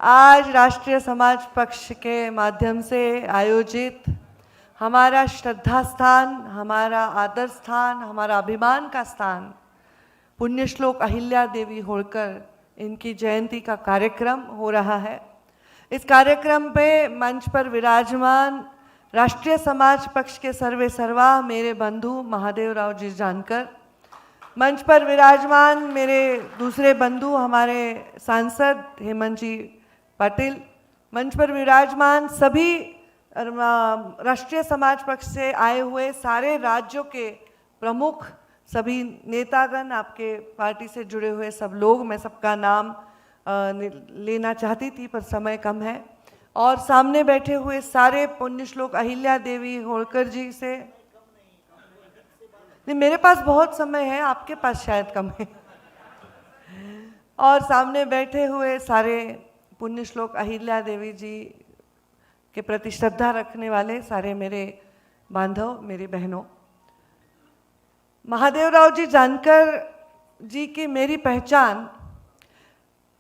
आज राष्ट्रीय समाज पक्ष के माध्यम से आयोजित हमारा श्रद्धा स्थान, हमारा आदर स्थान, हमारा अभिमान का स्थान पुण्य श्लोक अहिल्या देवी होळकर इनकी जयंती का कार्यक्रम हो रहा है। इस कार्यक्रम पे मंच पर विराजमान राष्ट्रीय समाज पक्ष के सर्वे सर्वा मेरे बंधु महादेवराव जी जानकर, मंच पर विराजमान मेरे दूसरे बंधु हमारे सांसद हेमंत जी पाटिल, मंच पर विराजमान सभी राष्ट्रीय समाज पक्ष से आए हुए सारे राज्यों के प्रमुख सभी नेतागण, आपके पार्टी से जुड़े हुए सब लोग, मैं सबका नाम लेना चाहती थी पर समय कम है। और सामने बैठे हुए सारे पुण्य श्लोक अहिल्या देवी होळकर जी से, नहीं मेरे पास बहुत समय है, आपके पास शायद कम है। और सामने बैठे हुए सारे पुण्य श्लोक अहिल्या देवी जी के प्रति श्रद्धा रखने वाले सारे मेरे बांधव, मेरी बहनों, महादेवराव जी जानकर जी की मेरी पहचान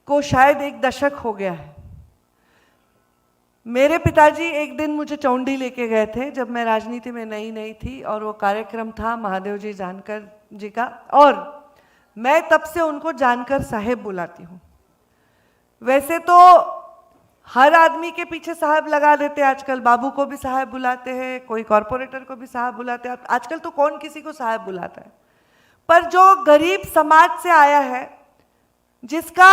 को शायद 1 दशक हो गया है। मेरे पिताजी एक दिन मुझे चौंडी लेके गए थे जब मैं राजनीति में नई थी, और वो कार्यक्रम था महादेव जी जानकर जी का, और मैं तब से उनको जानकर साहेब बुलाती हूँ। वैसे तो हर आदमी के पीछे साहब लगा देते, आजकल बाबू को भी साहब बुलाते हैं, कोई कॉरपोरेटर को भी साहब बुलाते हैं, आजकल तो कौन किसी को साहब बुलाता है। पर जो गरीब समाज से आया है, जिसका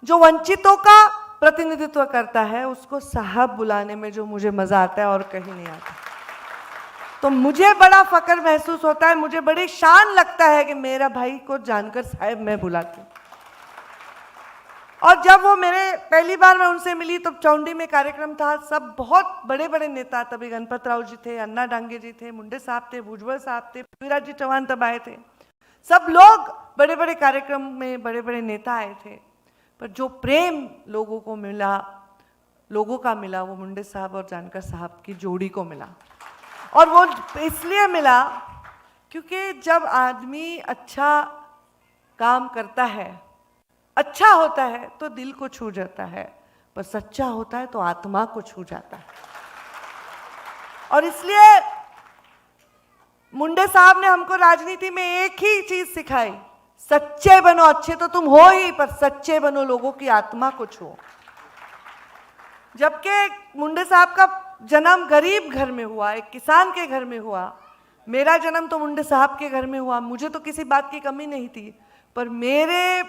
जो वंचितों का प्रतिनिधित्व करता है, उसको साहब बुलाने में जो मुझे मजा आता है और कहीं नहीं आता, तो मुझे बड़ा फक्र महसूस होता है, मुझे बड़ी शान लगता है कि मेरा भाई को जानकर साहब मैं बुलाती हूँ। और जब वो मेरे पहली बार मैं उनसे मिली तो चौंडी में कार्यक्रम था, सब बहुत बड़े बड़े नेता, तभी गणपत राव जी थे, अन्ना डांगे जी थे, मुंडे साहब थे, भुजबल साहब थे, पृथ्वीराज जी चौहान तब आए थे, सब लोग बड़े बड़े कार्यक्रम में बड़े बड़े नेता आए थे। पर जो प्रेम लोगों को मिला, लोगों का मिला, वो मुंडे साहब और जानकर साहब की जोड़ी को मिला। और वो इसलिए मिला क्योंकि जब आदमी अच्छा काम करता है, अच्छा होता है तो दिल को छू जाता है, पर सच्चा होता है तो आत्मा को छू जाता है। और इसलिए मुंडे साहब ने हमको राजनीति में एक ही चीज सिखाई, सच्चे बनो, अच्छे तो तुम हो ही, पर सच्चे बनो, लोगों की आत्मा को छुओ। जबकि मुंडे साहब का जन्म गरीब घर में हुआ, एक किसान के घर में हुआ, मेरा जन्म तो मुंडे साहब के घर में हुआ, मुझे तो किसी बात की कमी नहीं थी, पर मेरे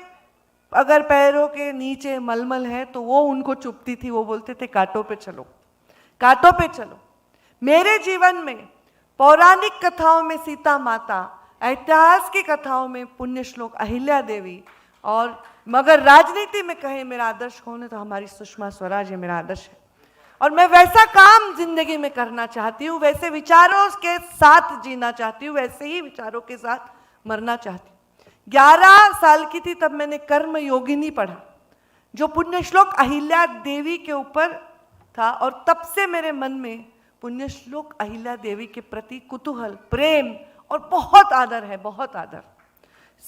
अगर पैरों के नीचे मलमल है तो वो उनको चुभती थी, वो बोलते थे कांटों पे चलो, कांटों पे चलो। मेरे जीवन में पौराणिक कथाओं में सीता माता, इतिहास की कथाओं में पुण्य श्लोक अहिल्या देवी, और मगर राजनीति में कहे मेरा आदर्श कौन है तो हमारी सुषमा स्वराज ये मेरा आदर्श है। और मैं वैसा काम जिंदगी में करना चाहती हूँ, वैसे विचारों के साथ जीना चाहती हूँ, वैसे ही विचारों के साथ मरना चाहती हूँ। 11 साल की थी तब मैंने कर्म योगिनी पढ़ा, जो पुण्य श्लोक अहिल्या देवी के ऊपर था, और तब से मेरे मन में पुण्य श्लोक अहिल्या देवी के प्रति कुतूहल, प्रेम और बहुत आदर है, बहुत आदर।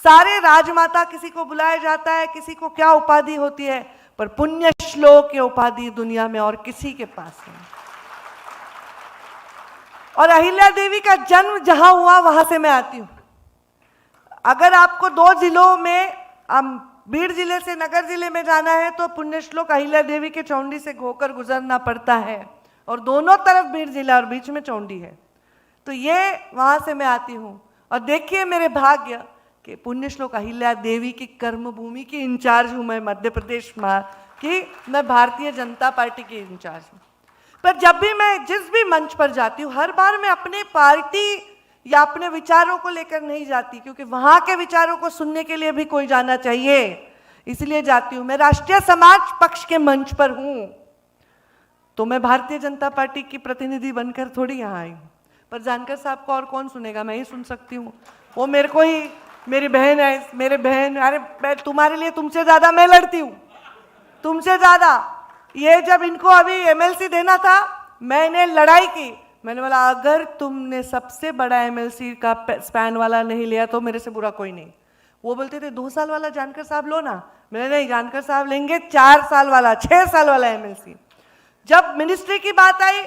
सारे राजमाता किसी को बुलाया जाता है, किसी को क्या उपाधि होती है, पर पुण्य श्लोक की उपाधि दुनिया में और किसी के पास नहीं। और अहिल्या देवी का जन्म जहां हुआ वहां से मैं आती हूं। अगर आपको 2 जिलों में, बीड़ जिले से नगर जिले में जाना है तो पुण्य श्लोक अहिल्या देवी के चौंडी से होकर गुजरना पड़ता है, और दोनों तरफ बीड़ जिला और बीच में चौंडी है। तो ये वहां से मैं आती हूँ। और देखिए मेरे भाग्य कि पुण्य श्लोक अहिल्या देवी की कर्मभूमि की इंचार्ज हूँ मैं, मध्य प्रदेश की, मैं भारतीय जनता पार्टी की इंचार्ज हूँ। पर जब भी मैं जिस भी मंच पर जाती हूँ, हर बार मैं अपने पार्टी या अपने विचारों को लेकर नहीं जाती, क्योंकि वहां के विचारों को सुनने के लिए भी कोई जाना चाहिए, इसलिए जाती हूँ। मैं राष्ट्रीय समाज पक्ष के मंच पर हूँ तो मैं भारतीय जनता पार्टी की प्रतिनिधि बनकर थोड़ी यहाँ आई हूँ। पर जानकर साहब को और कौन सुनेगा, मैं ही सुन सकती हूँ। वो मेरे को ही, मेरी बहन है, मेरे बहन, अरे तुम्हारे लिए तुमसे ज्यादा मैं लड़ती हूँ, तुमसे ज्यादा। ये जब इनको अभी MLC देना था, मैंने लड़ाई की, मैंने बोला अगर तुमने सबसे बड़ा MLC का स्पैन वाला नहीं लिया तो मेरे से बुरा कोई नहीं। वो बोलते थे 2 साल वाला जानकर साहब लो ना, मैंने नहीं, जानकर साहब लेंगे 4 साल वाला, 6 साल वाला एमएलसी। जब मिनिस्ट्री की बात आई,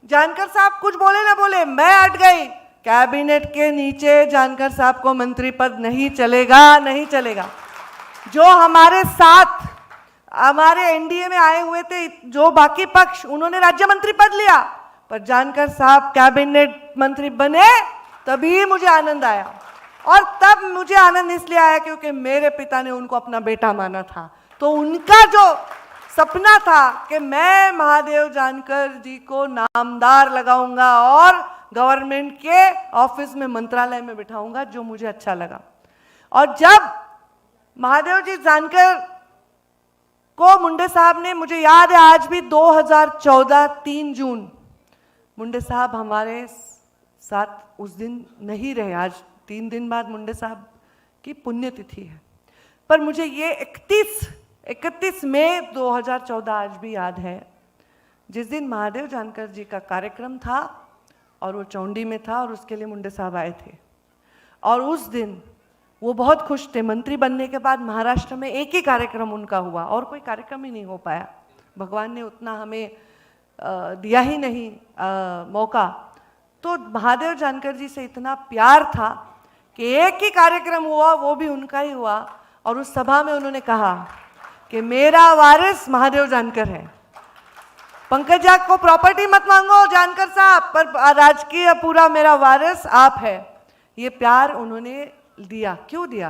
जानकर साहब कुछ बोले ना बोले, मैं हट गई। कैबिनेट के नीचे जानकर साहब को मंत्री पद नहीं चलेगा, नहीं चलेगा। जो हमारे साथ हमारे एनडीए में आए हुए थे, जो बाकी पक्ष, उन्होंने राज्य मंत्री पद लिया, पर जानकर साहब कैबिनेट मंत्री बने, तभी मुझे आनंद आया। और तब मुझे आनंद इसलिए आया क्योंकि मेरे पिता ने उनको अपना बेटा माना था। तो उनका जो सपना था कि मैं महादेव जानकर जी को नामदार लगाऊंगा और गवर्नमेंट के ऑफिस में, मंत्रालय में बिठाऊंगा, जो मुझे अच्छा लगा। और जब महादेव जी जानकर को मुंडे साहब ने, मुझे याद है आज भी, 2014 3 जून, मुंडे साहब हमारे साथ उस दिन नहीं रहे। आज 3 दिन बाद मुंडे साहब की पुण्यतिथि है, पर मुझे ये 31 मई 2014 आज भी याद है, जिस दिन महादेव जानकर जी का कार्यक्रम था और वो चौंडी में था और उसके लिए मुंडे साहब आए थे। और उस दिन वो बहुत खुश थे। मंत्री बनने के बाद महाराष्ट्र में एक ही कार्यक्रम उनका हुआ और कोई कार्यक्रम ही नहीं हो पाया। भगवान ने उतना हमें दिया ही नहीं मौका। तो महादेव जानकर जी से इतना प्यार था कि एक ही कार्यक्रम हुआ, वो भी उनका ही हुआ। और उस सभा में उन्होंने कहा कि मेरा वारिस महादेव जानकर है। पंकजा को प्रॉपर्टी मत मांगो जानकर साहब, पर राजकीय पूरा मेरा वारिस आप है। ये प्यार उन्होंने दिया। क्यों दिया?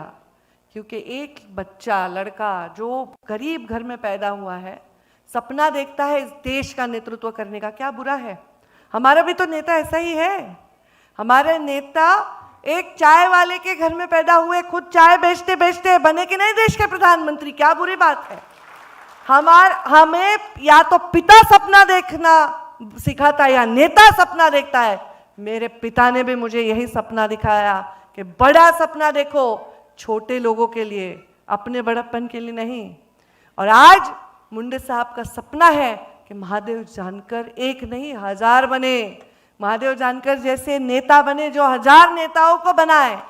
क्योंकि एक बच्चा, लड़का जो गरीब घर में पैदा हुआ है, सपना देखता है इस देश का नेतृत्व करने का। क्या बुरा है? हमारा भी तो नेता ऐसा ही है। हमारे नेता एक चाय वाले के घर में पैदा हुए, खुद चाय बेचते बेचते बने कि नहीं देश के प्रधानमंत्री। क्या बुरी बात है? हमें या तो पिता सपना देखना सिखाता है या नेता सपना देखता है। मेरे पिता ने भी मुझे यही सपना दिखाया कि बड़ा सपना देखो, छोटे लोगों के लिए, अपने बड़प्पन के लिए नहीं। और आज मुंडे साहब का सपना है कि महादेव जानकर एक नहीं 1000 बने। महादेव जानकर जैसे नेता बने जो 1000 नेताओं को बनाए।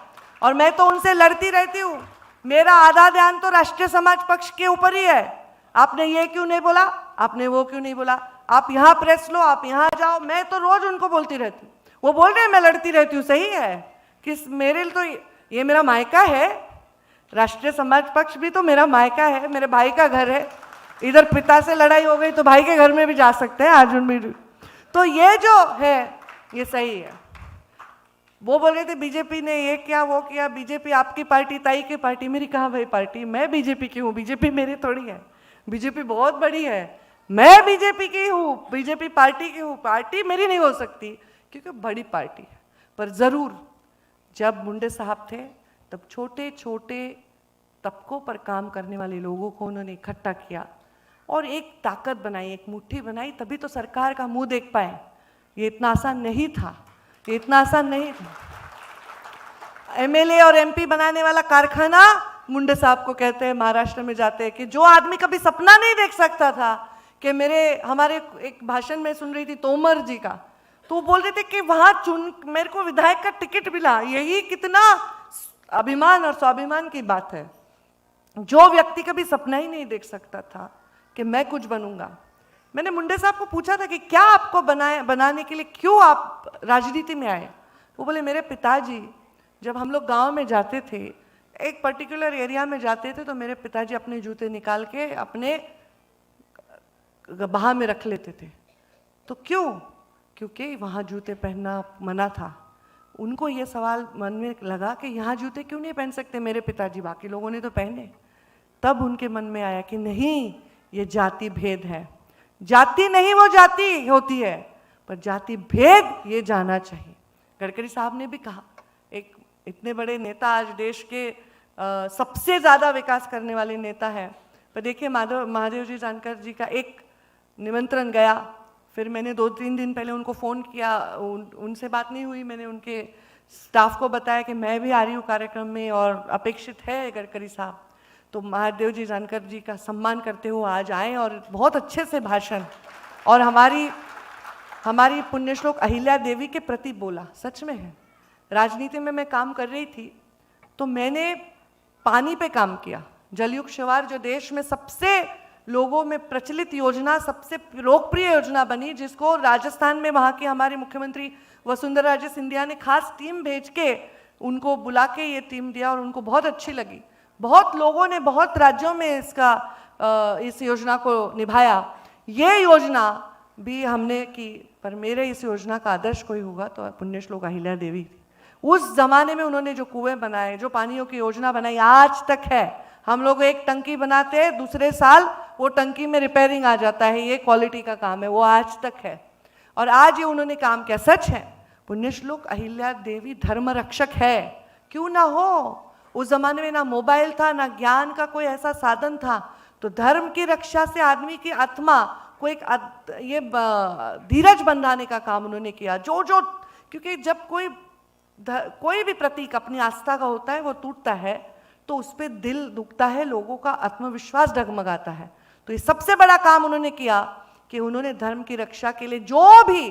और मैं तो उनसे लड़ती रहती हूँ। मेरा आधा ध्यान तो राष्ट्रीय समाज पक्ष के ऊपर ही है। आपने ये क्यों नहीं बोला, आपने वो क्यों नहीं बोला, आप यहाँ प्रेस लो, आप यहाँ जाओ। मैं तो रोज उनको बोलती रहती हूँ। वो बोल रहे हैं मैं लड़ती रहती हूँ, सही है कि मेरे लिए तो ये मेरा मायका है। राष्ट्रीय समाज पक्ष भी तो मेरा मायका है, मेरे भाई का घर है। इधर पिता से लड़ाई हो गई तो भाई के घर में भी जा सकते हैं, अर्जुन भी। तो ये जो है ये सही है। वो बोल रहे थे बीजेपी ने ये किया वो किया, बीजेपी आपकी पार्टी, ताई की पार्टी। मेरी कहाँ भाई पार्टी? मैं बीजेपी की हूँ, बीजेपी मेरी थोड़ी है। बीजेपी बहुत बड़ी है, मैं बीजेपी की हूँ, बीजेपी पार्टी की हूँ। पार्टी मेरी नहीं हो सकती क्योंकि बड़ी पार्टी है। पर जरूर जब मुंडे साहब थे तब छोटे छोटे तबकों पर काम करने वाले लोगों को उन्होंने इकट्ठा किया और एक ताकत बनाई, एक मुट्ठी बनाई, तभी तो सरकार का मुंह देख पाए। ये इतना आसान नहीं था, ये इतना आसान नहीं था। एमएलए और एमपी बनाने वाला कारखाना मुंडे साहब को कहते हैं, महाराष्ट्र में जाते हैं कि जो आदमी कभी सपना नहीं देख सकता था कि हमारे एक भाषण में सुन रही थी तोमर जी का, तो वो बोल रहे थे कि वहां मेरे को विधायक का टिकट मिला। यही कितना अभिमान और स्वाभिमान की बात है। जो व्यक्ति कभी सपना ही नहीं देख सकता था कि मैं कुछ बनूंगा। मैंने मुंडे साहब को पूछा था कि क्या आपको बनाने के लिए क्यों आप राजनीति में आए? वो बोले मेरे पिताजी जब हम लोग गांव में जाते थे, एक पर्टिकुलर एरिया में जाते थे, तो मेरे पिताजी अपने जूते निकाल के अपने बाह में रख लेते थे। तो क्यों? क्योंकि वहाँ जूते पहनना मना था। उनको ये सवाल मन में लगा कि यहाँ जूते क्यों नहीं पहन सकते मेरे पिताजी, बाकी लोगों ने तो पहने। तब उनके मन में आया कि नहीं, ये जाति भेद है। जाति नहीं वो जाति होती है, पर जाति भेद ये जाना चाहिए। गडकरी साहब ने भी कहा, एक इतने बड़े नेता, आज देश के सबसे ज़्यादा विकास करने वाले नेता है, पर देखिए महादेव जी जानकर जी का एक निमंत्रण गया, फिर मैंने 2-3 दिन पहले उनको फ़ोन किया, उनसे बात नहीं हुई। मैंने उनके स्टाफ को बताया कि मैं भी आ रही हूँ कार्यक्रम में और अपेक्षित है गडकरी साहब, तो महादेव जी जानकर जी का सम्मान करते हुए आज आए और बहुत अच्छे से भाषण और हमारी पुण्यश्लोक अहिल्या देवी के प्रति बोला। सच में है, राजनीति में मैं काम कर रही थी तो मैंने पानी पे काम किया। जलयुक्त शिवार जो देश में सबसे लोगों में प्रचलित योजना, सबसे लोकप्रिय योजना बनी, जिसको राजस्थान में वहाँ के हमारे मुख्यमंत्री वसुंधरा राजे सिंधिया ने खास टीम भेज के उनको बुला के ये टीम दिया और उनको बहुत अच्छी लगी। बहुत लोगों ने बहुत राज्यों में इस योजना को निभाया। ये योजना भी हमने की, पर मेरे इस योजना का आदर्श कोई होगा तो पुण्यश्लोक अहिल्या देवी थी। उस जमाने में उन्होंने जो कुएं बनाए, जो पानियों की योजना बनाई, आज तक है। हम लोग एक टंकी बनाते हैं, दूसरे साल वो टंकी में रिपेयरिंग आ जाता है, ये क्वालिटी का काम है, वो आज तक है। और आज ये उन्होंने काम किया, सच है। पुण्यश्लोक अहिल्या देवी धर्म रक्षक है, क्यों ना हो। उस जमाने में ना मोबाइल था, ना ज्ञान का कोई ऐसा साधन था, तो धर्म की रक्षा से आदमी की आत्मा को एक ये धीरज बंधाने का काम उन्होंने किया। जो क्योंकि जब कोई भी प्रतीक अपनी आस्था का होता है, वो टूटता है तो उस पर दिल दुखता है, लोगों का आत्मविश्वास डगमगाता है। तो ये सबसे बड़ा काम उन्होंने किया कि उन्होंने धर्म की रक्षा के लिए, जो भी,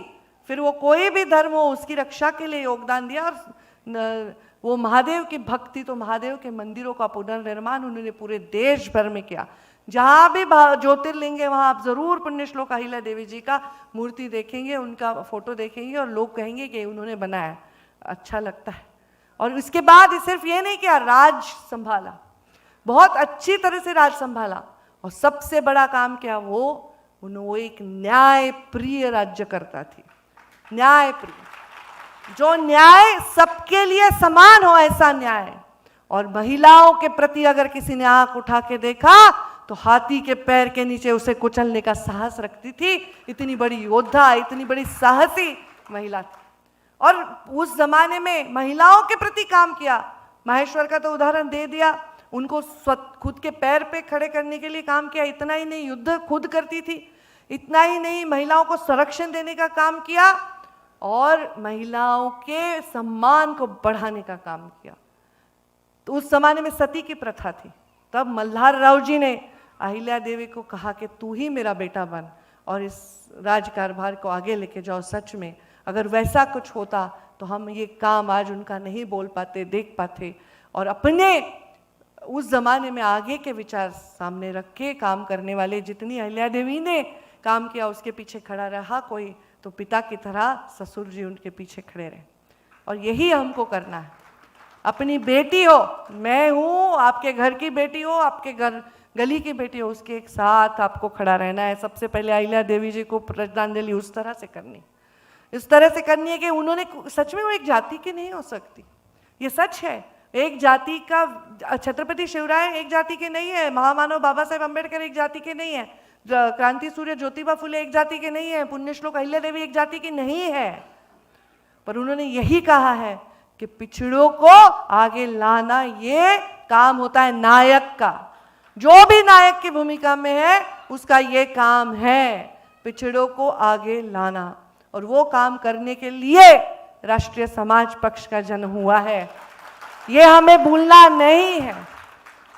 फिर वो कोई भी धर्म हो, उसकी रक्षा के लिए योगदान दिया। और वो महादेव की भक्ति, तो महादेव के मंदिरों का पुनर्निर्माण उन्होंने पूरे देश भर में किया। जहाँ भी ज्योतिर्लिंग है वहाँ आप जरूर पुण्यश्लोक अहिल्या देवी जी का मूर्ति देखेंगे, उनका फोटो देखेंगे और लोग कहेंगे कि उन्होंने बनाया। अच्छा लगता है। और इसके बाद सिर्फ ये नहीं किया, राज संभाला, बहुत अच्छी तरह से राज संभाला। और सबसे बड़ा काम क्या, वो एक न्याय प्रिय राज्यकर्ता थी। न्याय प्रिय, जो न्याय सबके लिए समान हो, ऐसा न्याय। और महिलाओं के प्रति अगर किसी ने आंख उठा के देखा तो हाथी के पैर के नीचे उसे कुचलने का साहस रखती थी। इतनी बड़ी योद्धा, इतनी बड़ी साहसी महिला थी। और उस जमाने में महिलाओं के प्रति काम किया। माहेश्वर का तो उदाहरण दे दिया, उनको खुद के पैर पे खड़े करने के लिए काम किया। इतना ही नहीं, युद्ध खुद करती थी। इतना ही नहीं, महिलाओं को संरक्षण देने का काम किया और महिलाओं के सम्मान को बढ़ाने का काम किया। तो उस जमाने में सती की प्रथा थी। तब मल्हार राव जी ने अहिल्या देवी को कहा कि तू ही मेरा बेटा बन और इस राजकारभार को आगे लेके जाओ। सच में अगर वैसा कुछ होता तो हम ये काम आज उनका नहीं बोल पाते, देख पाते। और अपने उस जमाने में आगे के विचार सामने रख के काम करने वाले, जितनी अहिल्या देवी ने काम किया उसके पीछे खड़ा रहा कोई, तो पिता की तरह ससुर जी उनके पीछे खड़े रहे। और यही हमको करना है। अपनी बेटी हो, मैं हूँ, आपके घर की बेटी हो, आपके घर गली की बेटी हो, उसके एक साथ आपको खड़ा रहना है। सबसे पहले अहिल्या देवी जी को श्रद्धांजलि उस तरह से करनी, इस तरह से करनी है कि उन्होंने सच में वो एक जाति की नहीं हो सकती, ये सच है। एक जाति का, छत्रपति शिवराय एक जाति के नहीं है, महामानव बाबा साहेब अम्बेडकर एक जाति के नहीं है, क्रांति सूर्य ज्योतिबा फुले एक जाति के नहीं है, पुण्यश्लोक अहिल्या देवी एक जाति की नहीं है। पर उन्होंने यही कहा है कि पिछड़ों को आगे लाना ये काम होता है नायक का। जो भी नायक की भूमिका में है उसका ये काम है, पिछड़ों को आगे लाना। और वो काम करने के लिए राष्ट्रीय समाज पक्ष का जन्म हुआ है, ये हमें भूलना नहीं है।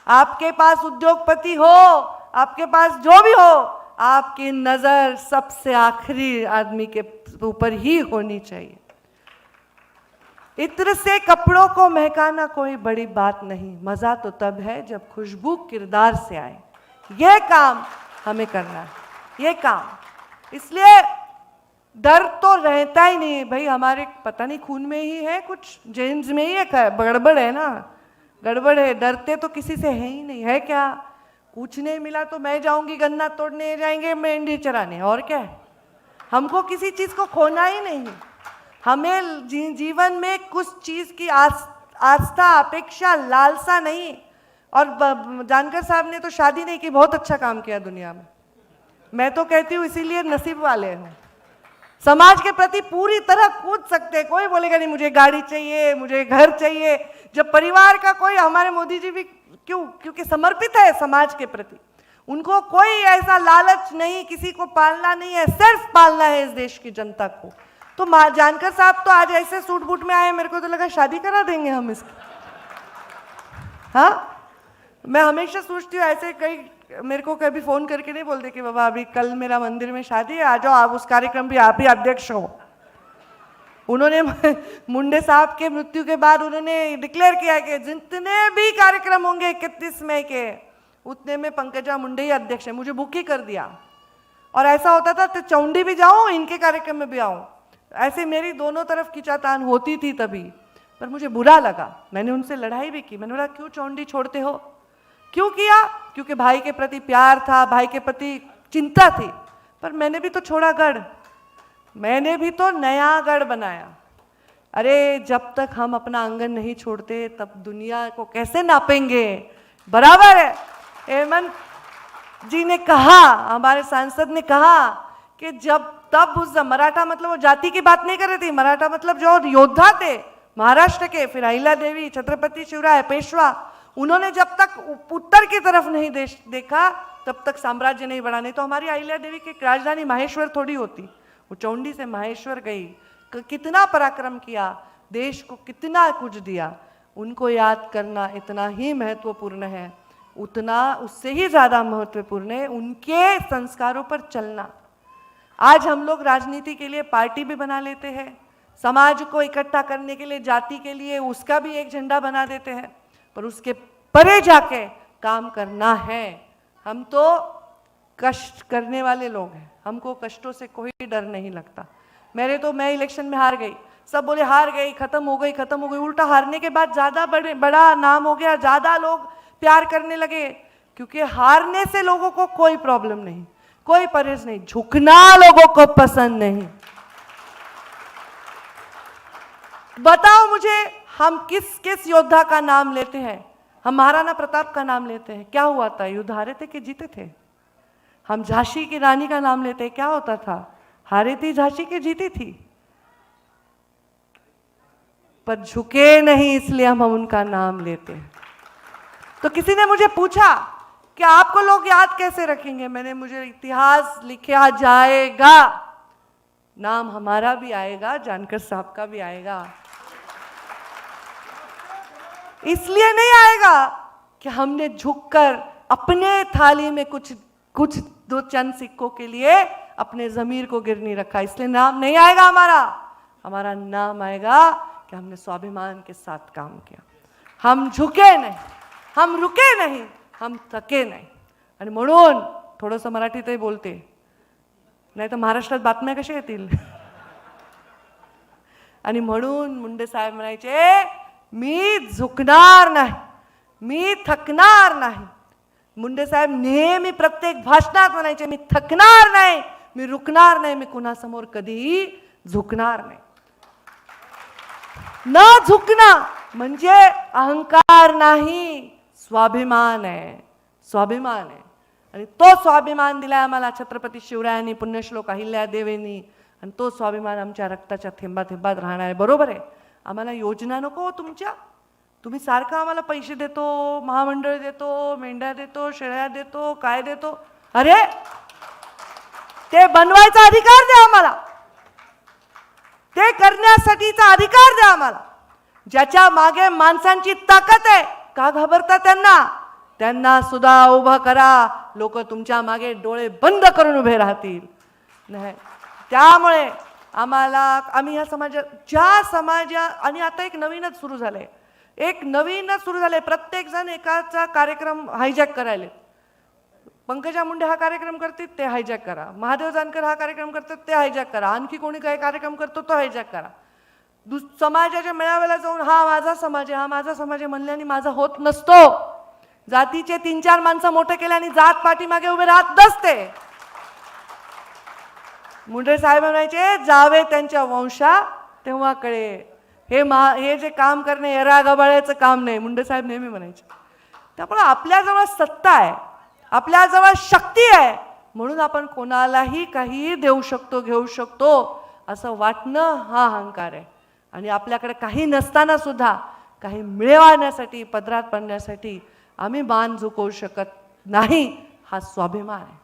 आपके पास उद्योगपति हो, आपके पास जो भी हो, आपकी नजर सबसे आखिरी आदमी के ऊपर ही होनी चाहिए। इत्र से कपड़ों को महकाना कोई बड़ी बात नहीं, मजा तो तब है जब खुशबू किरदार से आए। यह काम हमें करना है, ये काम। इसलिए डर तो रहता ही नहीं भाई, हमारे पता नहीं खून में ही है, कुछ जेन्स में ही है, गड़बड़ है ना, गड़बड़ है। डरते तो किसी से है ही नहीं, है क्या? कुछ नहीं मिला तो मैं जाऊंगी गन्ना तोड़ने, जाएंगे मेंढी चराने, और क्या है? हमको किसी चीज को खोना ही नहीं। हमें जीवन में कुछ चीज की आस्था, अपेक्षा, लालसा नहीं। और जानकर साहब ने तो शादी नहीं की, बहुत अच्छा काम किया दुनिया में। मैं तो कहती हूँ इसीलिए नसीब वाले हैं, समाज के प्रति पूरी तरह कूद सकते हैं। कोई बोलेगा नहीं मुझे गाड़ी चाहिए, मुझे घर चाहिए। जब परिवार का कोई, हमारे मोदी जी भी क्यों, क्योंकि समर्पित है समाज के प्रति, उनको कोई ऐसा लालच नहीं, किसी को पालना नहीं है, सिर्फ पालना है इस देश की जनता को। तो जानकर साहब तो आज ऐसे सूट बूट में आए, मेरे को तो लगा शादी करा देंगे हम इसकी। हाँ, मैं हमेशा सोचती हूँ ऐसे, कई मेरे को कभी फोन करके नहीं बोलते कि बाबा अभी कल मेरा मंदिर में शादी है, आ जाओ आप, उस कार्यक्रम भी आप ही अध्यक्ष हो। उन्होंने मुंडे साहब के मृत्यु के बाद उन्होंने डिक्लेयर किया कि जितने भी कार्यक्रम होंगे 31 मई के, उतने में पंकजा मुंडे ही अध्यक्ष है, मुझे बुक ही कर दिया। और ऐसा होता था तो चौंडी भी जाऊं, इनके कार्यक्रम में भी आऊं, ऐसे मेरी दोनों तरफ खिंचातान होती थी तभी। पर मुझे बुरा लगा, मैंने उनसे लड़ाई भी की। मैंने बोला क्यों चौंडी छोड़ते हो? क्यों किया? क्योंकि भाई के प्रति प्यार था, भाई के प्रति चिंता थी। पर मैंने भी तो छोड़ा गढ़, मैंने भी तो नया गढ़ बनाया। अरे जब तक हम अपना आंगन नहीं छोड़ते तब दुनिया को कैसे नापेंगे? बराबर है। हेमंत जी ने कहा, हमारे सांसद ने कहा कि जब तब उस मराठा, मतलब वो जाति की बात नहीं कर रही थी, मराठा मतलब जो योद्धा थे महाराष्ट्र के, फिर अहिल्या देवी, छत्रपति शिवराय, पेशवा, उन्होंने जब तक उत्तर की तरफ नहीं देखा तब तक साम्राज्य नहीं बढ़ा। नहीं तो हमारी अहिल्या देवी की राजधानी माहेश्वर थोड़ी होती, वो चौंडी से माहेश्वर गई, कितना पराक्रम किया, देश को कितना कुछ दिया। उनको याद करना इतना ही महत्वपूर्ण है, उतना उससे ही ज़्यादा महत्वपूर्ण है उनके संस्कारों पर चलना। आज हम लोग राजनीति के लिए पार्टी भी बना लेते हैं, समाज को इकट्ठा करने के लिए जाति के लिए उसका भी एक झंडा बना देते हैं, पर उसके परे जाके काम करना है। हम तो कष्ट करने वाले लोग हैं, हमको कष्टों से कोई डर नहीं लगता। मैं इलेक्शन में हार गई, सब बोले हार गई, खत्म हो गई, खत्म हो गई। उल्टा हारने के बाद ज़्यादा बड़ा नाम हो गया, ज़्यादा लोग प्यार करने लगे, क्योंकि हारने से लोगों को कोई प्रॉब्लम नहीं, कोई परहेज नहीं, झुकना लोगों को पसंद नहीं। बताओ मुझे, हम किस किस योद्धा का नाम लेते हैं? हम महाराणा प्रताप का नाम लेते हैं, क्या हुआ था? युद्ध हारे थे कि जीते थे? हम झांसी की रानी का नाम लेते हैं, क्या होता था? हारी थी झांसी की, जीती थी। पर झुके नहीं, इसलिए हम उनका नाम लेते हैं। तो किसी ने मुझे पूछा कि आपको लोग याद कैसे रखेंगे? मुझे इतिहास लिखा जाएगा, नाम हमारा भी आएगा, जानकर साहब का भी आएगा। इसलिए नहीं आएगा कि हमने झुककर अपने थाली में कुछ दो चंद सिक्कों के लिए अपने जमीर को गिर नहीं रखा, इसलिए नाम नहीं आएगा हमारा नाम आएगा कि हमने स्वाभिमान के साथ काम किया। हम झुके नहीं, हम रुके नाही, हम थके नाही। आणि म्हणून थोडंसं मराठीतही बोलते, नाही तर महाराष्ट्रात बातम्या कशा येतील? आणि म्हणून मुंडे साहेब म्हणायचे, मी झुकणार नाही, मी थकणार नाही। मुंडे साहेब नेहमी प्रत्येक भाषणात म्हणायचे, मी थकणार नाही, मी रुकणार नाही, मी कुणासमोर कधीही झुकणार नाही। न झुकणं म्हणजे अहंकार नाही, स्वाभिमान आहे, स्वाभिमान आहे। आणि तो स्वाभिमान दिलाय आम्हाला छत्रपती शिवरायांनी, पुण्यश्लोक अहिल्या देवींनी, आणि तो स्वाभिमान आमच्या रक्ताच्या थेंबा थेंबात राहणार आहे। बरोबर आहे, आम्हाला योजना नको तुमच्या, तुम्ही सारखं आम्हाला पैसे देतो, महामंडळ देतो, मेंढ्या देतो, शेळ्या देतो, काय देतो, अरे ते बनवायचा अधिकार द्या आम्हाला, ते करण्यासाठीचा अधिकार द्या आम्हाला। ज्याच्या मागे माणसांची ताकद आहे, का घाबरता त्यांना सुद्धा उभा करा, लोक तुमच्या मागे डोळे बंद करून उभे राहतील। नाही, त्यामुळे आम्ही या समाजा आणि आता एक नवीनच सुरू झालंय, प्रत्येक जण एकाचा कार्यक्रम हायजॅक करायले। पंकजा मुंडे हा कार्यक्रम करते ते हायजॅक करा, महादेव जानकर हा कार्यक्रम करतात ते हायजॅक करा, आणखी कोणी काय कार्यक्रम करतो तो हायजॅक करा। समाजाच्या मेळाव्याला जाऊन हा माझा समाज आहे, हा माझा समाज आहे म्हणल्याने माझा होत नसतो। जातीचे 3-4 माणसं मोठे केल्याने जात पाठीमागे उभे राहत नसते। मुंडे साहेब म्हणायचे, जावे त्यांच्या वंशा तेव्हा कळे, हे जे काम करणे एरा गबाळ्याचं काम नाही, मुंडे साहेब नेहमी म्हणायचे। त्यामुळे आपल्याजवळ सत्ता आहे, आपल्याजवळ शक्ती आहे, म्हणून आपण कोणालाही काही देऊ शकतो, घेऊ शकतो असं वाटणं हा अहंकार आहे। आणि आपल्याकडे काही नसताना सुद्धा काही मिळवण्यासाठी, पदरात पडण्यासाठी आम्ही मान झुकवू शकत नाही, हा स्वाभिमान आहे।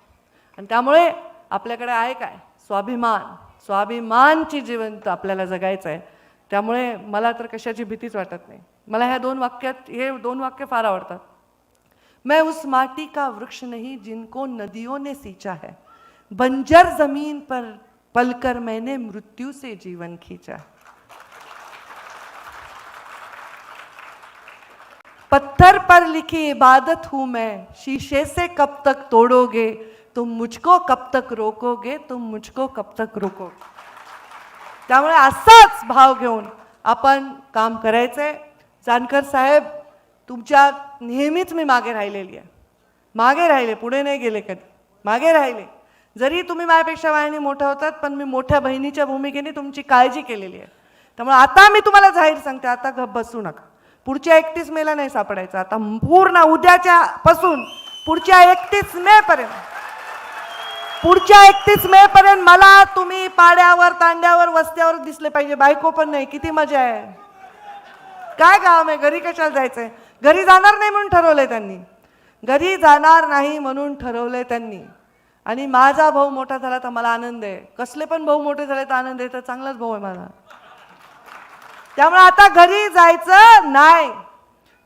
आणि त्यामुळे आपल्याकडे आहे काय? स्वाभिमान, स्वाभिमानची जिवंत आपल्याला जगायचं आहे। त्यामुळे मला तर कशाची भीतीच वाटत नाही। मला हे दोन वाक्य फार आवडतात। मैं उस माटी का वृक्ष नहीं जिनको नदियों ने सींचा है, बंजर जमीन पर पलकर मैंने मृत्यु से जीवन खींचा। पत्थर पर लिखी इबादत हूं मैं, शीशे से कब तक तोड़ोगे, तुम मुझको कब तक रोकोगे, तुम मुझको कब तक रोकोगे. त्यामुळे असाच भाव घेऊन आपण काम करायचंय. जानकर साहेब, तुमच्या नेहमीच मी मागे राहिलेली आहे. मागे राहिले, पुढे नाही गेले कधी, मागे राहिले. जरी तुम्ही माझ्यापेक्षा वयाने मोठा होतात, पण मी मोठ्या बहिणीच्या भूमिकेने तुमची काळजी केलेली आहे. त्यामुळे आता मी तुम्हाला जाहीर सांगते, आता गप बसू नका. पुढच्या 31 मेला नाही सापडायचं. आता पूर्ण उद्याच्या पासून पुढच्या 31 मे पर्यंत, पुढच्या 31 मे पर्यंत मला तुम्ही पाड्यावर, तांड्यावर, वस्त्यावर दिसले पाहिजे. बायको पण नाही. किती मजा आहे. काय काम आहे, घरी कशाला जायचंय. घरी जाणार नाही म्हणून ठरवलंय त्यांनी, घरी जाणार नाही म्हणून ठरवलंय त्यांनी. आणि माझा भाऊ मोठा झाला तर मला आनंद आहे. कसले पण भाऊ मोठे झाले तर आनंद आहे, तर चांगलाच भाऊ आहे माझा. त्यामुळे आता घरी जायचं नाही.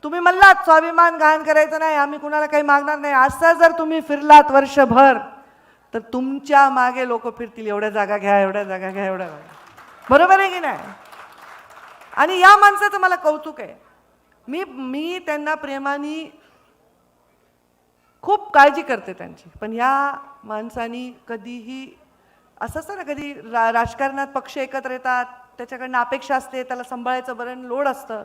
तुम्ही म्हणलात स्वाभिमान घाण करायचं नाही, आम्ही कुणाला काही मागणार नाही, असं जर तुम्ही फिरलात वर्षभर तर तुमच्या मागे लोक फिरतील. एवढ्या जागा घ्या, एवढ्या जागा घ्या, एवढ्या जागा. बरोबर आहे की नाही. आणि या माणसाचं मला कौतुक आहे. मी त्यांना प्रेमाने खूप काळजी करते त्यांची. पण या माणसानी कधीही असं असतं ना, कधी राजकारणात पक्ष एकत्र येतात, त्याच्याकडनं अपेक्षा असते, त्याला सांभाळायचं बरं लोड असतं.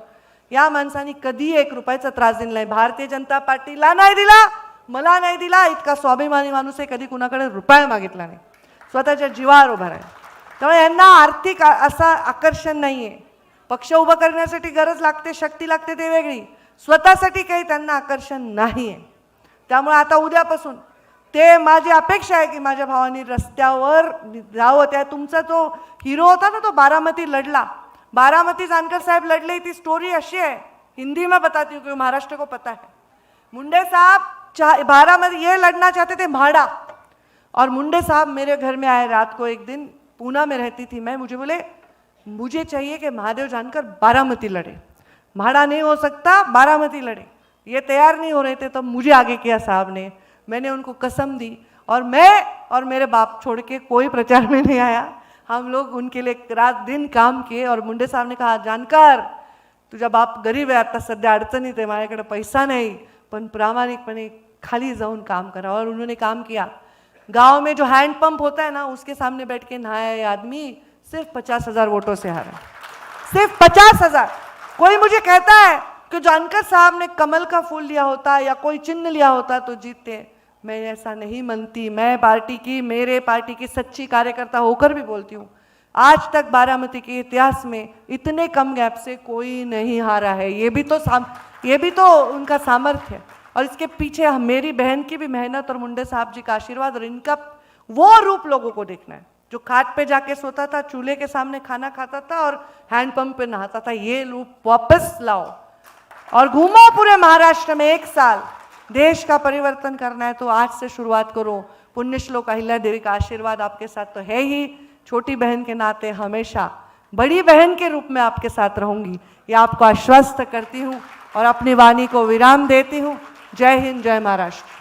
या माणसानी कधी 1 रुपयाचा त्रास दिला नाही. भारतीय जनता पार्टीला नाही दिला, मला नाही दिला. इतका स्वाभिमानी माणूस आहे, कधी कुणाकडे रुपया मागितला नाही. स्वतःच्या जीवावर उभा राहिला. त्यामुळे यांना आर्थिक असा आकर्षण नाही आहे. पक्ष उभं करण्यासाठी गरज लागते, शक्ती लागते, ते वेगळी. स्वतःसाठी काही त्यांना आकर्षण नाही आहे. त्यामुळे आता उद्यापासून ते, माझी अपेक्षा आहे की माझ्या भावानी रस्त्यावर जावं. त्या तुमचा जो हिरो होता ना, तो बारामती लढला. बारामती जानकर साहब लड़ले. थी स्टोरी अशी है, हिंदी में बताती हूँ क्योंकि महाराष्ट्र को पता है. मुंडे साहब बारामती ये लड़ना चाहते थे म्हाड़ा, और मुंडे साहब मेरे घर में आए रात को. एक दिन पूना में रहती थी मैं. मुझे बोले मुझे चाहिए कि महादेव जानकर बारामती लड़े. म्हाड़ा नहीं हो सकता, बारामती लड़े. ये तैयार नहीं हो रहे थे, तब मुझे आगे किया साहब ने. मैंने उनको कसम दी, और मैं और मेरे बाप छोड़ के कोई प्रचार में नहीं आया. हम लोग उनके लिए रात दिन काम किए. और मुंडे साहब ने कहा, जानकर तुझा बाप गरीब आहे, आता सध्या अडचणीत आहे, माझ्याकडे पैसा नहीं, पण प्रामाणिकपणे खाली जाऊन काम करा. और उन्होंने काम किया. गांव में जो हैंडपंप होता है ना, उसके सामने बैठ के नहाया ये आदमी सिर्फ 50,000 वोटों से हारा. सिर्फ 50,000. कोई मुझे कहता है कि जानकर साहब ने कमल का फूल लिया होता या कोई चिन्ह लिया होता तो जीतते. मैं ऐसा नहीं मानती. मैं पार्टी की, मेरे पार्टी की सच्ची कार्यकर्ता होकर भी बोलती हूँ, आज तक बारामती के इतिहास में इतने कम गैप से कोई नहीं हारा है. ये भी तो उनका सामर्थ्य है. और इसके पीछे मेरी बहन की भी मेहनत और मुंडे साहब जी का आशीर्वाद, और इनका वो रूप लोगों को देखना है जो खाट पे जाके सोता था, चूल्हे के सामने खाना खाता था और हैंडपंप पे नहाता था. ये रूप वापस लाओ और घूमो पूरे महाराष्ट्र में. 1 साल देश का परिवर्तन करना है तो आज से शुरुआत करो. पुण्यश्लोक अहिल्या देवी का आशीर्वाद आपके साथ तो है ही. छोटी बहन के नाते हमेशा बड़ी बहन के रूप में आपके साथ रहूंगी, ये आपको आश्वस्त करती हूँ और अपनी वाणी को विराम देती हूँ. जय हिंद, जय महाराष्ट्र.